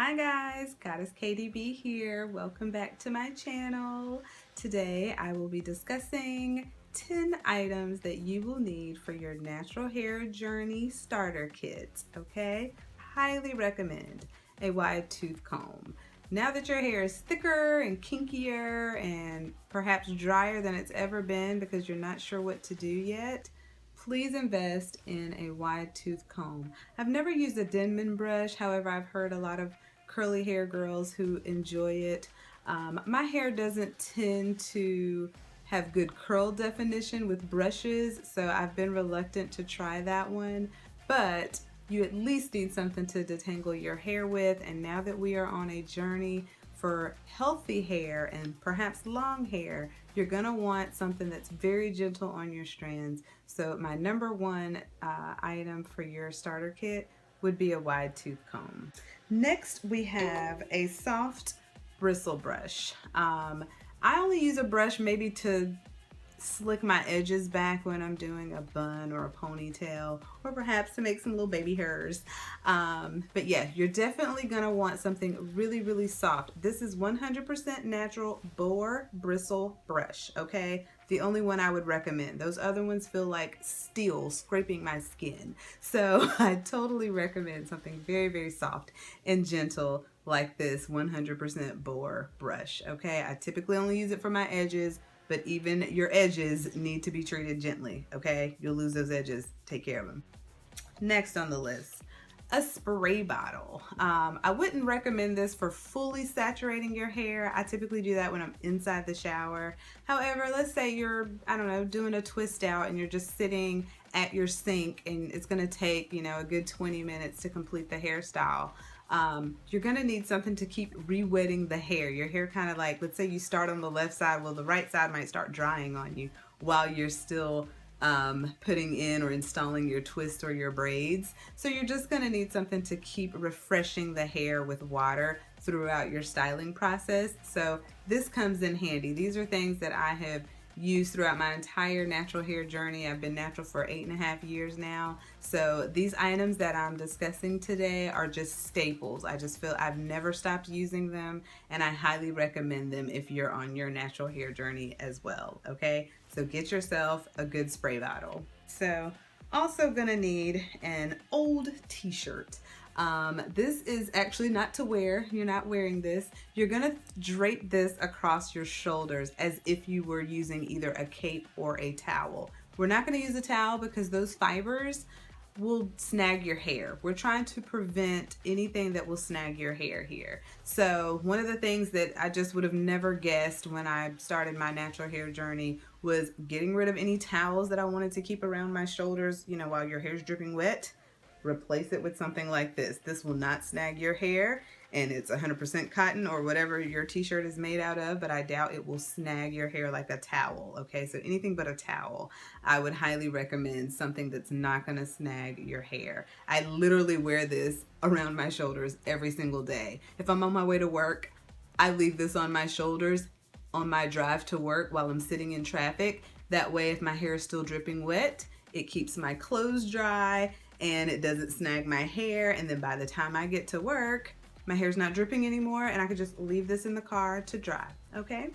Hi guys, Goddess KDB here. Welcome back to my channel. Today I will be discussing 10 items that you will need for your natural hair journey starter kit, okay? Highly recommend a wide tooth comb. Now that your hair is thicker and kinkier and perhaps drier than it's ever been because you're not sure what to do yet, please invest in a wide tooth comb. I've never used a Denman brush, however I've heard a lot of curly hair girls who enjoy it. My hair doesn't tend to have good curl definition with brushes, so I've been reluctant to try that one, but you at least need something to detangle your hair with. And now that we are on a journey for healthy hair and perhaps long hair, you're gonna want something that's very gentle on your strands. So my number one item for your starter kit would be a wide tooth comb. Next, we have a soft bristle brush. I only use a brush maybe to slick my edges back when I'm doing a bun or a ponytail, or perhaps to make some little baby hairs. But yeah, you're definitely gonna want something really soft. This is 100% natural boar bristle brush, okay? The only one I would recommend. Those other ones feel like steel scraping my skin. So I totally recommend something very soft and gentle like this 100% boar brush, okay? I typically only use it for my edges, but even your edges need to be treated gently, okay? You'll lose those edges, take care of them. Next on the list, a spray bottle. I wouldn't recommend this for fully saturating your hair. I typically do that when I'm inside the shower. However, let's say you're, I don't know, doing a twist out and you're just sitting at your sink and it's gonna take, you know, a good 20 minutes to complete the hairstyle. You're gonna need something to keep re-wetting the hair. Your hair kind of like, let's say you start on the left side, well the right side might start drying on you while you're still putting in or installing your twist or your braids. So you're just gonna need something to keep refreshing the hair with water throughout your styling process. So this comes in handy. These are things that I have used throughout my entire natural hair journey. I've been natural for 8.5 years now. So these items that I'm discussing today are just staples. I just feel I've never stopped using them, and I highly recommend them if you're on your natural hair journey as well, okay? So get yourself a good spray bottle. So also gonna need an old t-shirt. This is actually not to wear. You're not wearing this. You're gonna drape this across your shoulders as if you were using either a cape or a towel. We're not gonna use a towel because those fibers will snag your hair. We're trying to prevent anything that will snag your hair here. So one of the things that I just would have never guessed when I started my natural hair journey was getting rid of any towels that I wanted to keep around my shoulders, you know, while your hair's dripping wet. Replace it with something like this. This will not snag your hair, and it's 100% cotton or whatever your t-shirt is made out of, but I doubt it will snag your hair like a towel, okay? So anything but a towel, I would highly recommend something that's not gonna snag your hair. I literally wear this around my shoulders every single day. If I'm on my way to work, I leave this on my shoulders on my drive to work while I'm sitting in traffic. That way, if my hair is still dripping wet, it keeps my clothes dry and it doesn't snag my hair, and then by the time I get to work, my hair's not dripping anymore and I could just leave this in the car to dry, okay?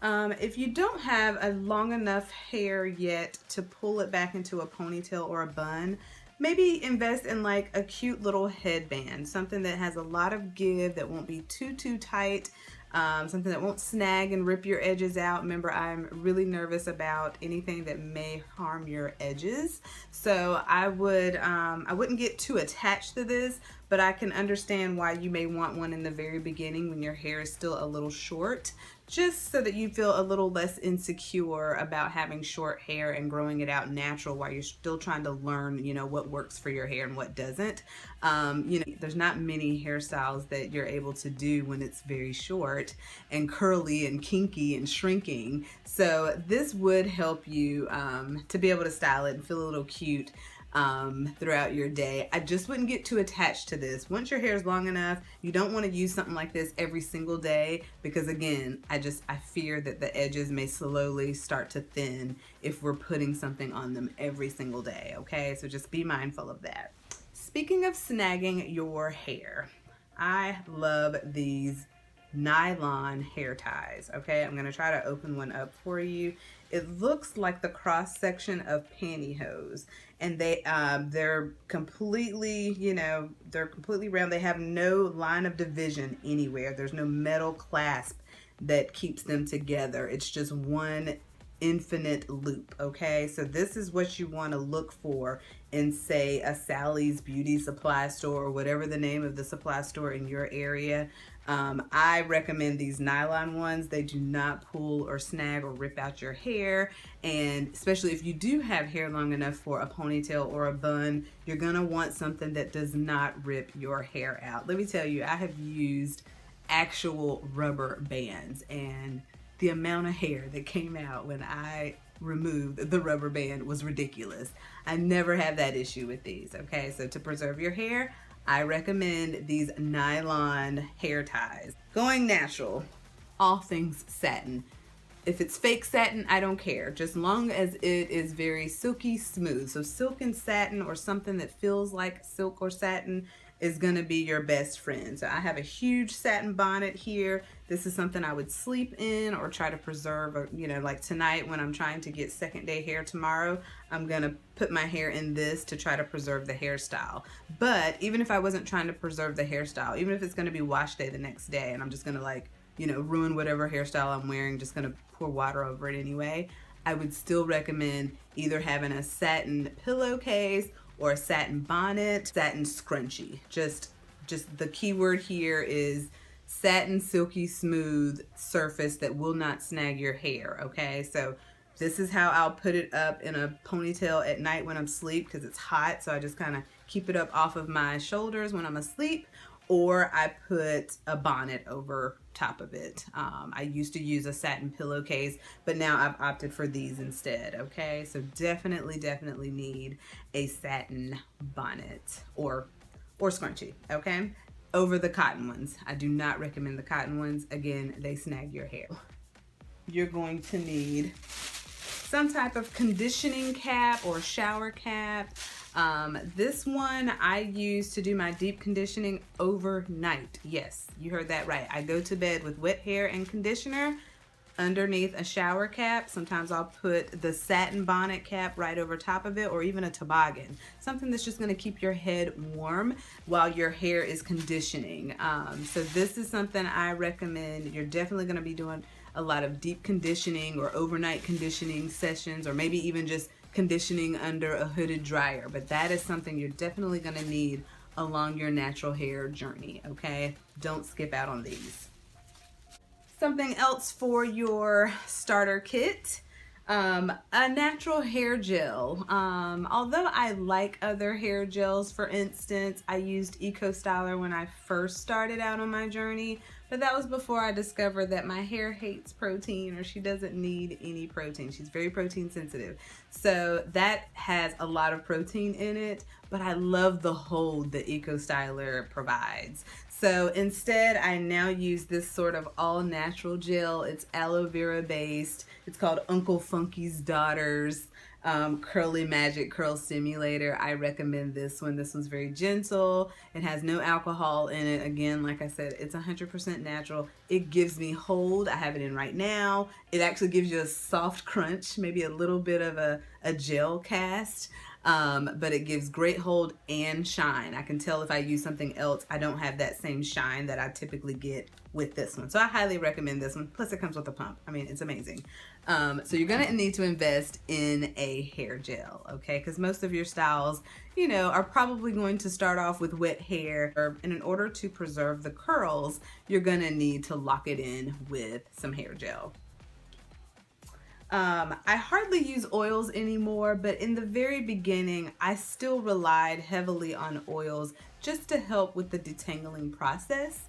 If you don't have a long enough hair yet to pull it back into a ponytail or a bun, maybe invest in like a cute little headband, something that has a lot of give, that won't be too tight, something that won't snag and rip your edges out. Remember, I'm really nervous about anything that may harm your edges. So I wouldn't get too attached to this, but I can understand why you may want one in the very beginning when your hair is still a little short, just so that you feel a little less insecure about having short hair and growing it out natural while you're still trying to learn, you know, what works for your hair and what doesn't. You know, there's not many hairstyles that you're able to do when it's very short and curly and kinky and shrinking. So this would help you to be able to style it and feel a little cute throughout your day. I just wouldn't get too attached to this. Once your hair is long enough, you don't want to use something like this every single day, because again, I fear that the edges may slowly start to thin if we're putting something on them every single day, okay? So just be mindful of that. speaking of snagging your hair, I love these nylon hair ties. Okay, I'm gonna try to open one up for you. It looks like the cross section of pantyhose, and they're completely, they're completely round. They have no line of division anywhere. There's no metal clasp that keeps them together. It's just one infinite loop. Okay, so this is what you want to look for in, say, a Sally's beauty supply store or whatever the name of the supply store in your area. I recommend these nylon ones. They do not pull or snag or rip out your hair, and especially if you do have hair long enough for a ponytail or a bun, you're gonna want something that does not rip your hair out. Let me tell you, I have used actual rubber bands, and the amount of hair that came out when I removed the rubber band was ridiculous. I never have that issue with these. Okay, so to preserve your hair, I recommend these nylon hair ties. Going natural, all things satin. If it's fake satin, I don't care, just long as it is very silky smooth. So silk and satin, or something that feels like silk or satin, is gonna be your best friend. So I have a huge satin bonnet here. This is something I would sleep in or try to preserve, or, like tonight when I'm trying to get second day hair tomorrow, I'm gonna put my hair in this to try to preserve the hairstyle. But even if I wasn't trying to preserve the hairstyle, even if it's gonna be wash day the next day and I'm just gonna ruin whatever hairstyle I'm wearing, just gonna pour water over it anyway, I would still recommend either having a satin pillowcase or a satin bonnet, satin scrunchie. Just the key word here is satin, silky smooth surface that will not snag your hair. Okay, so this is how I'll put it up in a ponytail at night when I'm asleep, because it's hot, so I just kind of keep it up off of my shoulders when I'm asleep, or I put a bonnet over top of it. I used to use a satin pillowcase, but now I've opted for these instead. Okay, so definitely need a satin bonnet or scrunchie, okay, over the cotton ones. I do not recommend the cotton ones. Again, they snag your hair. You're going to need some type of conditioning cap or shower cap. This one I use to do my deep conditioning overnight. Yes, you heard that right. I go to bed with wet hair and conditioner underneath a shower cap. Sometimes I'll put the satin bonnet cap right over top of it, or even a toboggan, something that's just going to keep your head warm while your hair is conditioning. So this is something I recommend. You're definitely going to be doing a lot of deep conditioning or overnight conditioning sessions, or maybe even just conditioning under a hooded dryer, but that is something you're definitely going to need along your natural hair journey. Okay, don't skip out on these. Something else for your starter kit, a natural hair gel. Although I like other hair gels, for instance, I used Eco Styler when I first started out on my journey, but that was before I discovered that my hair hates protein, or she doesn't need any protein. She's very protein sensitive. So that has a lot of protein in it, but I love the hold that Eco Styler provides. So instead, I now use this sort of all natural gel. It's aloe vera based. It's called Uncle Funky's Daughter's Curly Magic Curl Stimulator. I recommend this one. This one's very gentle. It has no alcohol in it. Again, like I said, it's 100% natural. It gives me hold. I have it in right now. It actually gives you a soft crunch, maybe a little bit of a gel cast. But it gives great hold and shine. I can tell if I use something else, I don't have that same shine that I typically get with this one. So I highly recommend this one. Plus it comes with a pump. I mean, it's amazing. So you're gonna need to invest in a hair gel, okay? Because most of your styles, are probably going to start off with wet hair. And in order to preserve the curls, you're gonna need to lock it in with some hair gel. I hardly use oils anymore, but in the very beginning, I still relied heavily on oils just to help with the detangling process.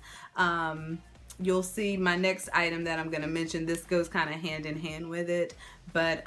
You'll see my next item that I'm going to mention, this goes kind of hand in hand with it, but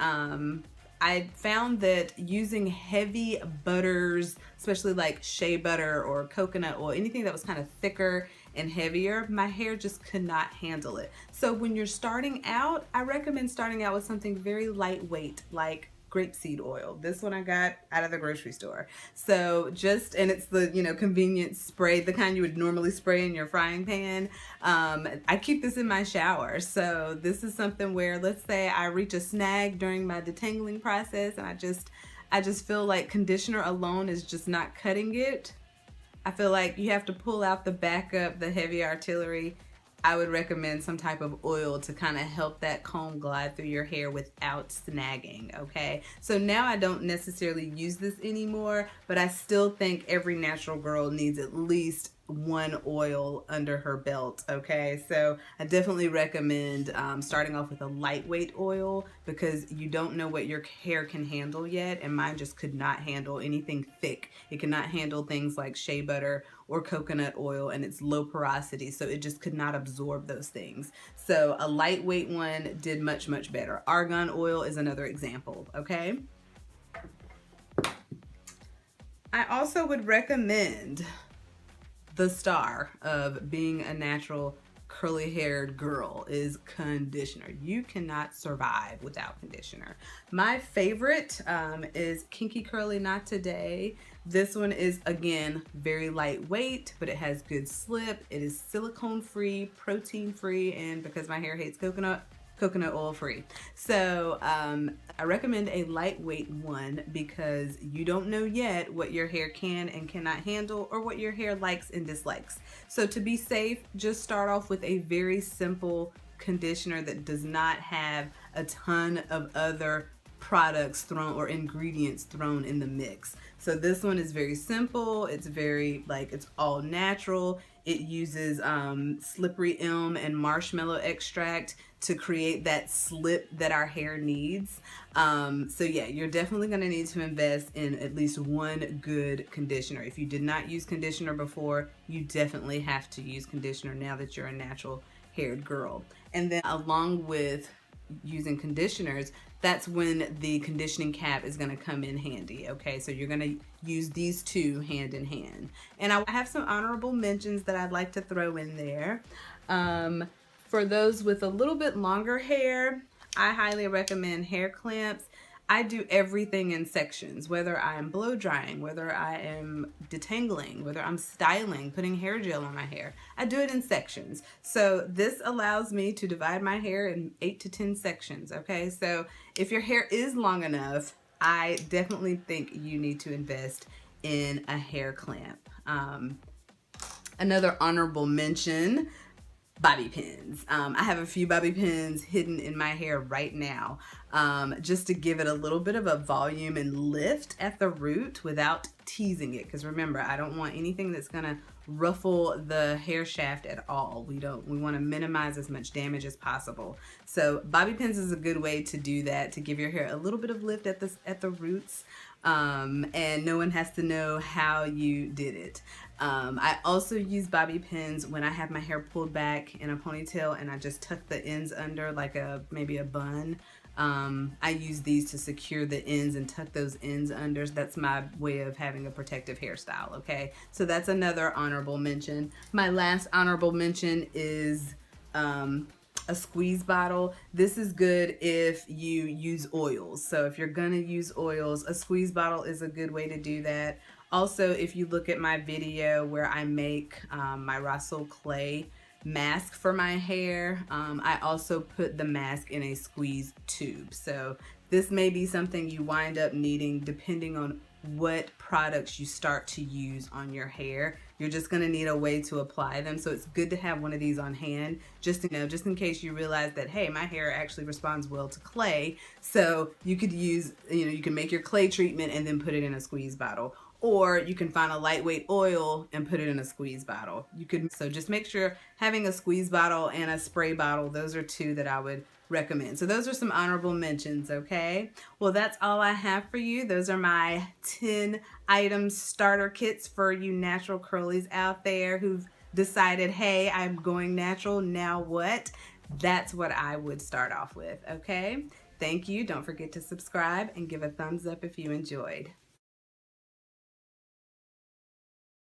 I found that using heavy butters, especially like shea butter or coconut oil, anything that was kind of thicker and heavier, my hair just could not handle it. So when you're starting out, I recommend starting out with something very lightweight, like grapeseed oil. This one I got out of the grocery store. So and it's the, convenient spray, the kind you would normally spray in your frying pan. I keep this in my shower. So this is something where, let's say I reach a snag during my detangling process and I just feel like conditioner alone is just not cutting it. I feel like you have to pull out the backup, the heavy artillery. I would recommend some type of oil to kind of help that comb glide through your hair without snagging, okay? So now I don't necessarily use this anymore, but I still think every natural girl needs at least one oil under her belt, okay? So I definitely recommend starting off with a lightweight oil because you don't know what your hair can handle yet, and mine just could not handle anything thick. It could not handle things like shea butter or coconut oil, and it's low porosity, so it just could not absorb those things. So a lightweight one did much, much better. Argan oil is another example, okay? I also would recommend the star of being a natural curly haired girl is conditioner. You cannot survive without conditioner. My favorite is Kinky Curly Not Today. This one is, again, very lightweight, but it has good slip. It is silicone free, protein free, and because my hair hates coconut oil free. So I recommend a lightweight one because you don't know yet what your hair can and cannot handle or what your hair likes and dislikes. So to be safe, just start off with a very simple conditioner that does not have a ton of other products thrown or ingredients thrown in the mix. So this one is very simple. It's very, it's all natural. It uses slippery elm and marshmallow extract to create that slip that our hair needs. So yeah, you're definitely going to need to invest in at least one good conditioner. If you did not use conditioner before, you definitely have to use conditioner now that you're a natural haired girl. And then along with using conditioners, that's when the conditioning cap is going to come in handy. Okay, so you're going to use these two hand in hand. And I have some honorable mentions that I'd like to throw in there. For those with a little bit longer hair, I highly recommend hair clamps. I do everything in sections, whether I'm blow drying, whether I am detangling, whether I'm styling, putting hair gel on my hair. I do it in sections. So this allows me to divide my hair in 8 to 10 sections, okay? So if your hair is long enough, I definitely think you need to invest in a hair clamp. Another honorable mention, bobby pins. I have a few bobby pins hidden in my hair right now, just to give it a little bit of a volume and lift at the root without teasing it. Because remember, I don't want anything that's gonna ruffle the hair shaft at all. We want to minimize as much damage as possible. So bobby pins is a good way to do that, to give your hair a little bit of lift at the roots. And no one has to know how you did it. I also use bobby pins when I have my hair pulled back in a ponytail and I just tuck the ends under like maybe a bun. I use these to secure the ends and tuck those ends under. That's my way of having a protective hairstyle, okay? So that's another honorable mention. My last honorable mention is a squeeze bottle. This is good if you use oils. So if you're gonna use oils, a squeeze bottle is a good way to do that. Also, if you look at my video where I make my Russell clay mask for my hair, I also put the mask in a squeeze tube. So this may be something you wind up needing depending on what products you start to use on your hair. You're just going to need a way to apply them. So it's good to have one of these on hand, just in case you realize that, hey, my hair actually responds well to clay. So you could use, you can make your clay treatment and then put it in a squeeze bottle. Or you can find a lightweight oil and put it in a squeeze bottle. So just make sure having a squeeze bottle and a spray bottle, those are two that I would recommend. So those are some honorable mentions, okay? Well, that's all I have for you. Those are my 10 item starter kits for you natural curlies out there who've decided, hey, I'm going natural, now what? That's what I would start off with, okay? Thank you. Don't forget to subscribe and give a thumbs up if you enjoyed.